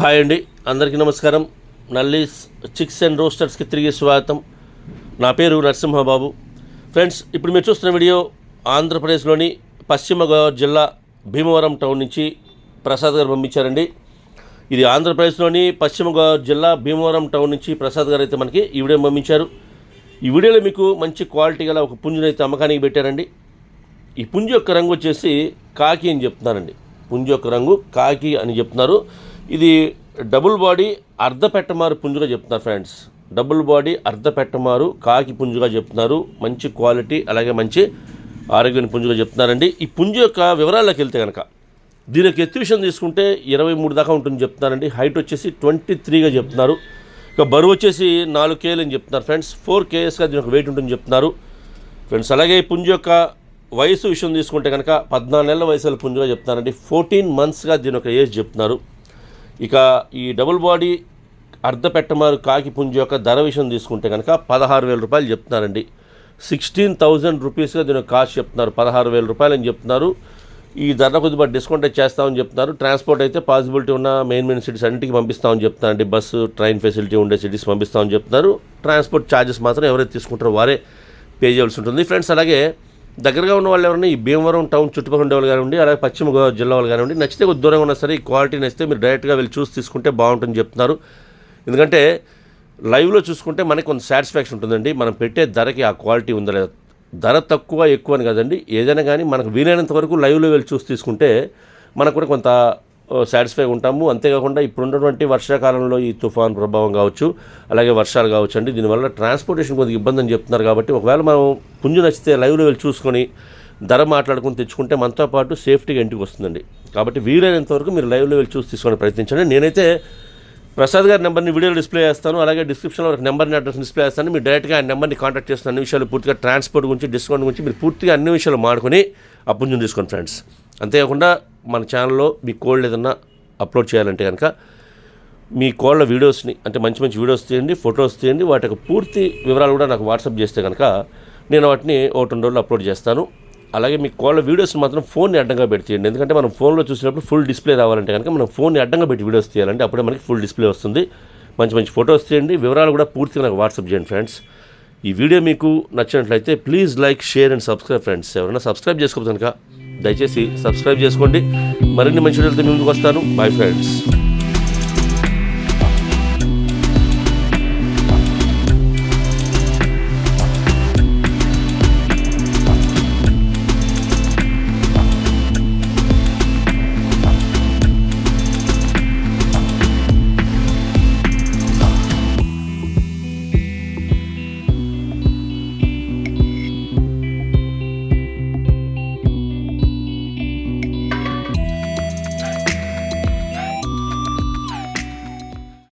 Hi అండి, అందరికీ నమస్కారం. నల్లీస్ చిక్స్ అండ్ రోస్టర్స్కి తిరిగి స్వాగతం. నా పేరు నరసింహబాబు. ఫ్రెండ్స్, ఇప్పుడు మీరు చూస్తున్న వీడియో ఆంధ్రప్రదేశ్లోని పశ్చిమ గోదావరి జిల్లా భీమవరం టౌన్ నుంచి ప్రసాద్ గారు పంపించారండి. ఇది ఆంధ్రప్రదేశ్లోని పశ్చిమ గోదావరి జిల్లా భీమవరం టౌన్ నుంచి ప్రసాద్ గారు అయితే మనకి ఈ వీడియో పంపించారు. ఈ వీడియోలో మీకు మంచి క్వాలిటీ గల ఒక పుంజునైతే అమ్మకానికి పెట్టారండి. ఈ పుంజు యొక్క రంగు వచ్చేసి కాకి అని చెప్తున్నారండి. పుంజు యొక్క రంగు కాకి అని చెప్తున్నారు. ఇది డబుల్ బాడీ అర్ధ పెట్టమారు పుంజుగా చెప్తున్నారు ఫ్రెండ్స్. డబుల్ బాడీ అర్ధ పెట్టమారు కాకి పుంజుగా చెప్తున్నారు. మంచి క్వాలిటీ అలాగే మంచి ఆరోగ్యం పుంజుగా చెప్తున్నారండి. ఈ పుంజు యొక్క వివరాల్లోకి వెళ్తే కనుక దీని యొక్క ఎత్తు విషయం తీసుకుంటే 23 దాకా ఉంటుంది చెప్తున్నారండి. హైట్ వచ్చేసి 23గా చెప్తున్నారు. ఇక బరువు వచ్చేసి 4 kg అని చెప్తున్నారు ఫ్రెండ్స్. 4 kgsగా దీని యొక్క వెయిట్ ఉంటుందని చెప్తున్నారు ఫ్రెండ్స్. అలాగే ఈ పుంజు యొక్క వయసు విషయం తీసుకుంటే కనుక 14 నెలల వయసుల పుంజుగా చెప్తున్నారండి. 14 monthsగా దీని యొక్క ఏజ్ చెప్తున్నారు. ఇక ఈ డబుల్ బాడీ అర్ధ పెట్టమారు కాకి పుంజు యొక్క ధర విషయం తీసుకుంటే కనుక 16,000 రూపాయలు చెప్తున్నారండి. 16,000 రూపీస్గా దీని కాస్ట్ చెప్తున్నారు. 16,000 రూపాయలు అని చెప్తున్నారు. ఈ ధర కొద్దిగా డిస్కౌంట్ అయితే చేస్తామని చెప్తున్నారు. ట్రాన్స్పోర్ట్ అయితే పాసిబిలిటీ ఉన్న మెయిన్ సిటీస్ అన్నింటికి పంపిస్తామని చెప్తున్నారండి. బస్సు ట్రైన్ ఫెసిలిటీ ఉండే సిటీస్ పంపిస్తామని చెప్తున్నారు. ట్రాన్స్పోర్ట్ ఛార్జెస్ మాత్రం ఎవరైతే తీసుకుంటారో వారే పే చేయాల్సి ఉంటుంది ఫ్రెండ్స్. అలాగే దగ్గరగా ఉన్న వాళ్ళు ఎవరైనా ఈ భీమవరం టౌన్ చుట్టుపక్కల ఉండే వాళ్ళు కానివ్వండి, అలాగే పశ్చిమ గోదావరి జిల్లా వాళ్ళు కానివ్వండి, నచ్చితే కొద్ది దూరంగా ఉన్నా సరే ఈ క్వాలిటీ నచ్చితే మీరు డైరెక్ట్గా వెళ్ళి చూసి తీసుకుంటే బాగుంటుందని చెప్తున్నారు. ఎందుకంటే లైవ్లో చూసుకుంటే మనకి కొంత సాటిస్ఫాక్షన్ ఉంటుందండి. మనం పెట్టే ధరకి ఆ క్వాలిటీ ఉందా లేదా. ధర తక్కువ ఎక్కువ అని కదండి, ఏదైనా కానీ మనకు వీలైనంత వరకు లైవ్లో వెళ్ళి చూసి తీసుకుంటే మనకు కూడా కొంత సాటిస్ఫై ఉంటాము. అంతేకాకుండా ఇప్పుడున్నటువంటి వర్షాకాలంలో ఈ తుఫాన్ ప్రభావం కావచ్చు, అలాగే వర్షాలు కావచ్చు అండి, దీనివల్ల ట్రాన్స్పోర్టేషన్ కొద్దిగా ఇబ్బంది అని చెప్తున్నారు. కాబట్టి ఒకవేళ మనం పుంజు నచ్చితే లైవ్లో వెళ్ళి చూసుకొని ధర మాట్లాడుకుని తెచ్చుకుంటే మనతో పాటు సేఫ్టీగా ఇంటికి వస్తుందండి. కాబట్టి వీలైనంత వరకు మీరు లైవ్లో వెళ్ళి చూసి తీసుకొని ప్రయత్నించండి. నేనైతే ప్రసాద్ గారి నెంబర్ని వీడియోలో డిస్ప్లే చేస్తాను, అలాగే డిస్క్రిప్షన్లో ఒక నెంబర్ని అడ్రస్ డిస్ప్లే చేస్తాను. మీరు డైరెక్ట్గా ఆ నెంబర్ని కాంటాక్ట్ చేస్తున్న అన్ని విషయాలు పూర్తిగా ట్రాన్స్పోర్ట్ గురించి, డిస్కౌంట్ గురించి మీరు పూర్తిగా అన్ని విషయాలు మాడుకొని ఆ పుంజుని తీసుకోండి ఫ్రెండ్స్. అంతేకాకుండా మన ఛానల్లో మీ కోళ్ళు ఏదన్నా అప్లోడ్ చేయాలంటే కనుక మీ కోళ్ళ వీడియోస్ని అంటే మంచి మంచి వీడియోస్ తీయండి, ఫొటోస్ తీయండి, వాటి యొక్క పూర్తి వివరాలు కూడా నాకు వాట్సాప్ చేస్తే కనుక నేను వాటిని 1-2 రోజులు అప్లోడ్ చేస్తాను. అలాగే మీ కోళ్ళ వీడియోస్ని మాత్రం ఫోన్ని అడ్డంగా పెట్టి తీయండి. ఎందుకంటే మనం ఫోన్లో చూసినప్పుడు ఫుల్ డిస్ప్లే రావాలంటే కనుక మనం ఫోన్ని అడ్డంగా పెట్టి వీడియోస్ తీయాలంటే అప్పుడే మనకి ఫుల్ డిస్ప్లే వస్తుంది. మంచి మంచి ఫొటోస్ తీయండి, వివరాలు కూడా పూర్తిగా నాకు వాట్సాప్ చేయండి ఫ్రెండ్స్. ఈ వీడియో మీకు నచ్చినట్లయితే please like, share and subscribe friends. ఎవరైనా సబ్స్క్రైబ్ చేసుకోవచ్చు కనుక దయచేసి సబ్స్క్రైబ్ చేసుకోండి. మరిన్ని మంచి వీడియోలతో ముందుకు వస్తాను. Bye friends.